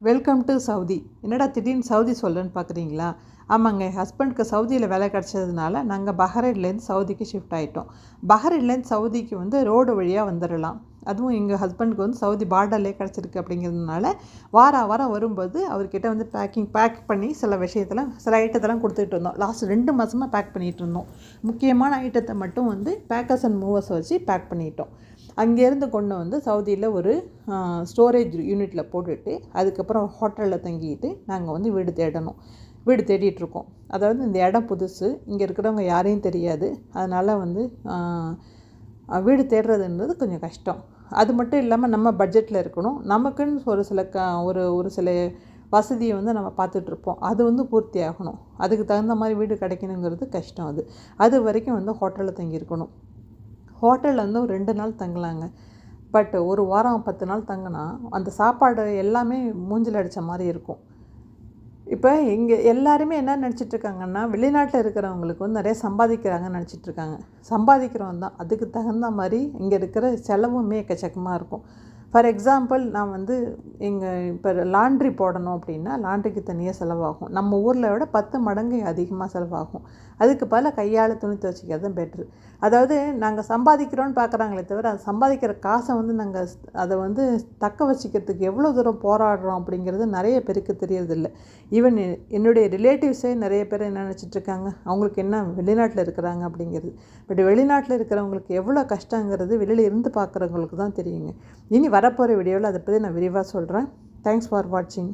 Welcome to Saudi. என்னடா திடீர்னு Saudi சொல்கிறேன்னு பார்க்குறீங்களா? ஆமாங்க, என் ஹஸ்பண்டுக்கு சவுதியில் வேலை கிடச்சதுனால நாங்கள் பஹ்ரைன்லேருந்து சவுதிக்கு ஷிஃப்ட் ஆகிட்டோம். பஹ்ரைன்லேருந்து சவுதிக்கு ரோடு வழியாக வந்துடலாம். அதுவும் எங்கள் ஹஸ்பண்டுக்கு சவுதி பார்டர்லேயே கிடச்சிருக்கு அப்படிங்கிறதுனால வாரம் வரும்போது அவர்கிட்ட பேக் பண்ணி சில ஐட்டத்தெல்லாம் கொடுத்துட்டு இருந்தோம். லாஸ்ட் 2 மாதமாக பேக் பண்ணிகிட்டு இருந்தோம். முக்கியமான ஐட்டத்தை மட்டும் பேக்கர்ஸ் அண்ட் மூவர்ஸ் வச்சு பேக் பண்ணிட்டோம். அங்கேருந்து கொண்டு சவுதியில் ஒரு ஸ்டோரேஜ் யூனிட்டில் போட்டுட்டு அதுக்கப்புறம் ஹோட்டலில் தங்கிட்டு நாங்கள் வீடு தேடிட்டுருக்கோம். அதாவது இந்த இடம் புதுசு, இங்கே இருக்கிறவங்க யாரையும் தெரியாது. அதனால் வீடு தேடுறதுன்றது கொஞ்சம் கஷ்டம். அது மட்டும் இல்லாமல் நம்ம பட்ஜெட்டில் இருக்கணும். நமக்குன்னு ஒரு சில வசதியை நம்ம பார்த்துட்ருப்போம். அது பூர்த்தி ஆகணும். அதுக்கு தகுந்த மாதிரி வீடு கிடைக்கணுங்கிறது கஷ்டம். அது வரைக்கும் ஹோட்டலில் தங்கியிருக்கணும். ஹோட்டலில் ஒரு 2 நாள் தங்கலாங்க. பட் ஒரு வாரம் 10 நாள் தங்கினா அந்த சாப்பாடு எல்லாமே மூஞ்சில் அடித்த மாதிரி இருக்கும். இப்போ இங்கே எல்லாருமே என்ன நினச்சிட்ருக்காங்கன்னா, வெளிநாட்டில் இருக்கிறவங்களுக்கு நிறைய சம்பாதிக்கிறாங்கன்னு நினச்சிட்ருக்காங்க. சம்பாதிக்கிறவங்க தான், அதுக்கு தகுந்த மாதிரி இங்கே இருக்கிற செலவுமே எக்கச்சக்கமாக இருக்கும். ஃபார் எக்ஸாம்பிள், நான் இப்போ லாண்ட்ரி போடணும் அப்படின்னா லாண்ட்ரிக்கு தனியாக செலவாகும். நம்ம ஊரில் விட 10 மடங்கு அதிகமாக செலவாகும். அதுக்கு பதிலாக கையால் துணி துவைச்சிக்கிறது தான் பெட்ரு. அதாவது நாங்கள் சம்பாதிக்கிறோன்னு பார்க்குறாங்களே தவிர, அது சம்பாதிக்கிற காசை நாங்கள் அதை தக்க வச்சுக்கிறதுக்கு எவ்வளோ தூரம் போராடுறோம் அப்படிங்கிறது நிறைய பேருக்கு தெரியறதில்ல. ஈவன் என்னுடைய ரிலேட்டிவ்ஸே நிறைய பேர் என்ன நினச்சிட்ருக்காங்க, அவங்களுக்கு என்ன வெளிநாட்டில் இருக்கிறாங்க அப்படிங்கிறது. பட் வெளிநாட்டில் இருக்கிறவங்களுக்கு எவ்வளோ கஷ்டங்கிறது வெளியில் இருந்து பார்க்குறவங்களுக்கு தான் தெரியுங்க. இனி வரப்போகிற வீடியோவில் அதை பற்றி நான் விரிவாக சொல்கிறேன். தேங்க்ஸ் ஃபார் வாட்சிங்.